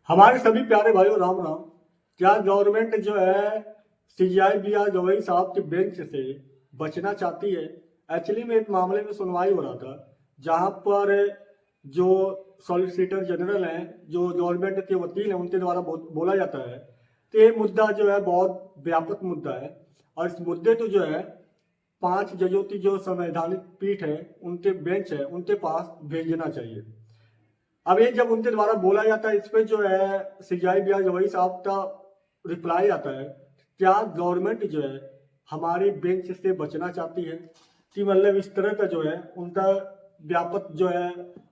हमारे सभी प्यारे भाइयों राम राम। क्या गवर्नमेंट जो है सीजीआई बी आर गवई साहब के बेंच से बचना चाहती है? एक्चुअली में एक मामले में सुनवाई हो रहा था, जहां पर जो सॉलिसिटर जनरल हैं, जो गवर्नमेंट के वकील हैं, उनके द्वारा बोला जाता है कि ये मुद्दा जो है बहुत व्यापक मुद्दा है, और इस मुद्दे को जो है 5 जजों की जो संवैधानिक पीठ है, उनके बेंच है, उनके पास भेजना चाहिए। अब ये जब उनके द्वारा बोला जाता है, इस पे जो है सीजीआई बी आर गवई साहब का रिप्लाई आता है, क्या गवर्नमेंट जो है हमारे बेंच से बचना चाहती है? कि मतलब इस तरह का जो है उनका व्यापक जो है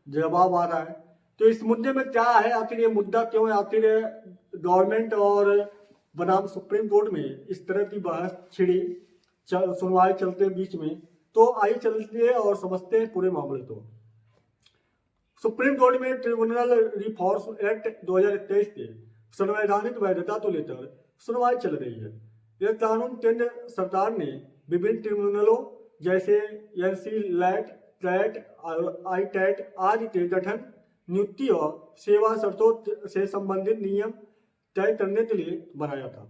जवाब आ रहा है। तो इस मुद्दे में क्या है, आखिर ये मुद्दा क्यों है, आखिर गवर्नमेंट और बनाम सुप्रीम कोर्ट में इस तरह की बहस छिड़ी, सुनवाई चलते बीच में। तो आइए चलते हैं और समझते हैं पूरे मामले को। सुप्रीम कोर्ट में ट्रिब्यूनल रिफॉर्म एक्ट 2023 के संवैधानिक वैधता को लेकर सुनवाई चल रही है। यह कानून केंद्र सरकार ने विभिन्न ट्रिब्यूनलों जैसे एनसी लैट, टैट, आईटैट आदि के गठन, नियुक्ति और सेवा शर्तों से संबंधित नियम तय करने के लिए बनाया था।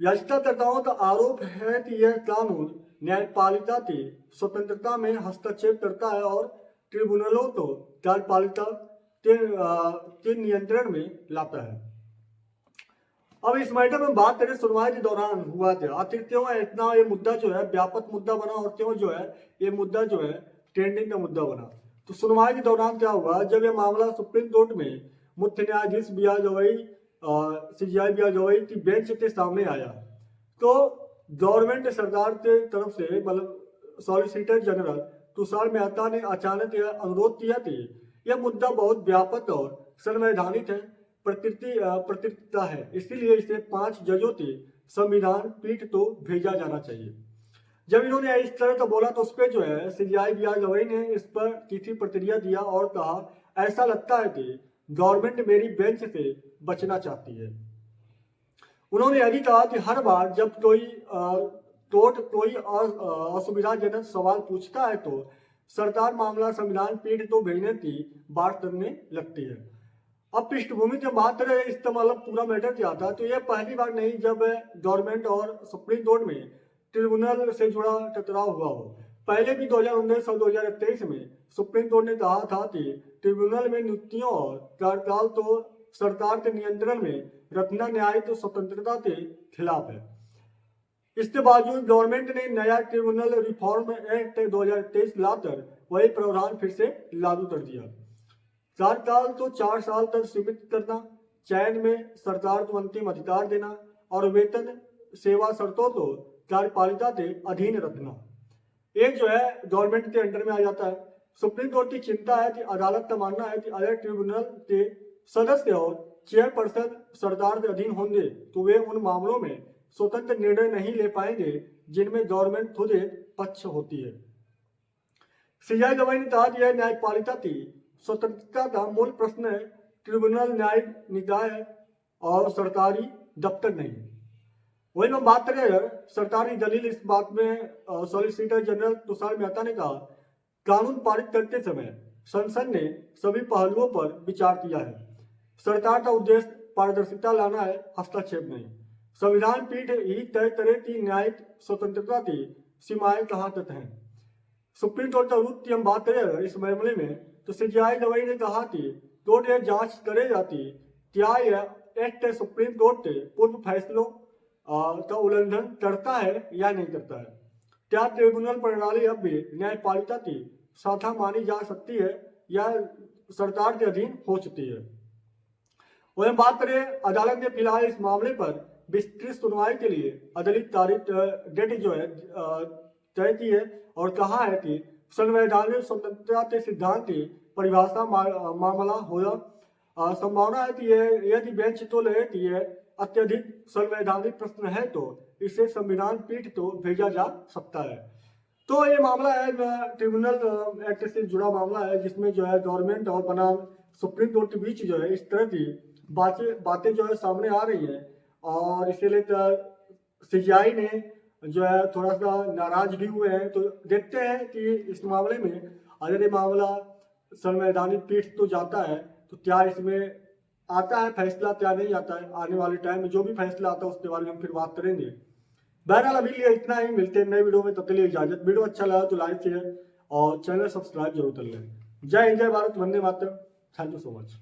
याचिकाकर्ताओं का आरोप है कि यह कानून न्यायपालिका की स्वतंत्रता में हस्तक्षेप करता है और ट्रिब्यूनलों को कार्यपालिका के नियंत्रण में लाता है। अब इस मैटर में बात करें, सुनवाई के दौरान हुआ क्या, आखिर क्यों है इतना ये मुद्दा जो है व्यापक मुद्दा बना, और क्यों जो है ये मुद्दा जो है ट्रेंडिंग का मुद्दा बना। तो सुनवाई के दौरान क्या हुआ, जब ये मामला सुप्रीम कोर्ट में मुख्य न्यायाधीश B R Gavai, CJI B R Gavai की बेंच के सामने आया, तो गवर्नमेंट सरकार के तरफ से मतलब सॉलिसिटर जनरल तुषार मेहता ने अचानक यह अनुरोध किया कि यह मुद्दा बहुत व्यापक और संवैधानिक है, प्रकृति है, इसीलिए इसे 5 जजों के संविधान पीठ को भेजा जाना चाहिए। जब इन्होंने इस तरह का बोला, तो उस पर जो है सीजीआई बी आर गवई ने इस पर तीखी प्रतिक्रिया दिया और कहा, ऐसा लगता है कि गवर्नमेंट मेरी बेंच से बचना चाहती है। उन्होंने यह भी कहा कि हर बार जब कोई असुविधाजनक सवाल पूछता है, तो सरकार मामला संविधान पीठ को भेजने की बात करने लगती है। अब पृष्ठभूमि की बात करें, इस मतलब पूरा मैटर क्या था, तो यह पहली बार नहीं जब गवर्नमेंट और सुप्रीम कोर्ट में ट्रिब्यूनल से जुड़ा टकराव हुआ हो। पहले भी 2019 और 2023 में सुप्रीम कोर्ट ने कहा था कि ट्रिब्यूनल में नियुक्तियों और कार्यकाल तो सरकार के नियंत्रण में रखना न्यायिक स्वतंत्रता के खिलाफ है। इसके बावजूद गवर्नमेंट ने नया ट्रिब्यूनल रिफॉर्म एक्ट 2023 लाकर वही प्रावधान फिर से लागू कर दिया। कार्यकाल को 4 साल तक सीमित करना, चयन में सरकार को अंतिम अधिकार देना और वेतन सेवा शर्तों को कार्यपालिका के अधीन रखना, एक जो है गवर्नमेंट के अंडर में आ जाता है। सुप्रीम कोर्ट की चिंता है कि अदालत का मानना है कि अगर ट्रिब्यूनल के सदस्य और चेयरपर्सन सरकार के अधीन होंगे, तो वे उन मामलों में स्वतंत्र निर्णय नहीं ले पाएंगे जिनमें गवर्नमेंट खुद एक पक्ष होती है। सीजीआई गवई ने कहा कि यह न्यायपालिका की स्वतंत्रता का मूल प्रश्न है। ट्रिब्यूनल न्यायिक निकाय है और सरकारी दफ्तर नहीं। वही हम बात करें अगर सरकारी दलील, इस बात में सॉलिसिटर जनरल तुषार मेहता ने कहा, कानून पारित करते समय संसद ने सभी पहलुओं पर विचार किया है। सरकार का उद्देश्य पारदर्शिता लाना है, हस्तक्षेप नहीं। संविधान पीठ ही तय करे कि न्यायिक स्वतंत्रता की सीमाएं कहाँ तक हैं। सुप्रीम कोर्ट का रुख की हम बात करें इस मामले में, तो सीजीआई गवई ने कहा कि कोर्ट यह जांच करे जाती क्या यह एक्ट सुप्रीम कोर्ट के पूर्व फैसलों का उल्लंघन करता है या नहीं करता है। क्या ट्रिब्यूनल प्रणाली अब भी न्यायपालिका की शाखा मानी जा सकती है या सरकार के अधीन हो चुकी है। वहीं बात करें, अदालत ने फिलहाल इस मामले पर विस्तृत सुनवाई के लिए अदालत तारीख डेट जो है तय की है और कहा है कि संवैधानिक स्वतंत्रता के सिद्धांत की परिभाषा मामला होगा। संभावना है कि यदि बेंच तो ले कि यह अत्यधिक संवैधानिक प्रश्न है, तो इसे संविधान पीठ को भेजा जा सकता है। तो ये मामला है ट्रिब्यूनल एक्ट से जुड़ा मामला है, जिसमें जो है गवर्नमेंट और बनाम सुप्रीम कोर्ट के बीच जो है इस तरह की बातें जो है सामने आ रही हैं, और इसे लेकर सीजीआई ने जो है थोड़ा सा नाराज भी हुए हैं। तो देखते हैं कि इस मामले में अगर ये मामला संवैधानिक पीठ तो जाता है, तो क्या इसमें आता है फैसला क्या नहीं आता है, आने वाले टाइम में जो भी फैसला आता है उसके बारे में हम फिर बात करेंगे। बहरहाल अभी लिए इतना ही, मिलते हैं नए वीडियो में, तब तक के लिए इजाजत। वीडियो अच्छा लगा तो लाइक शेयर और चैनल सब्सक्राइब जरूर कर लें। जय हिंद, जय भारत, वंदे मातरम। Thank you so much.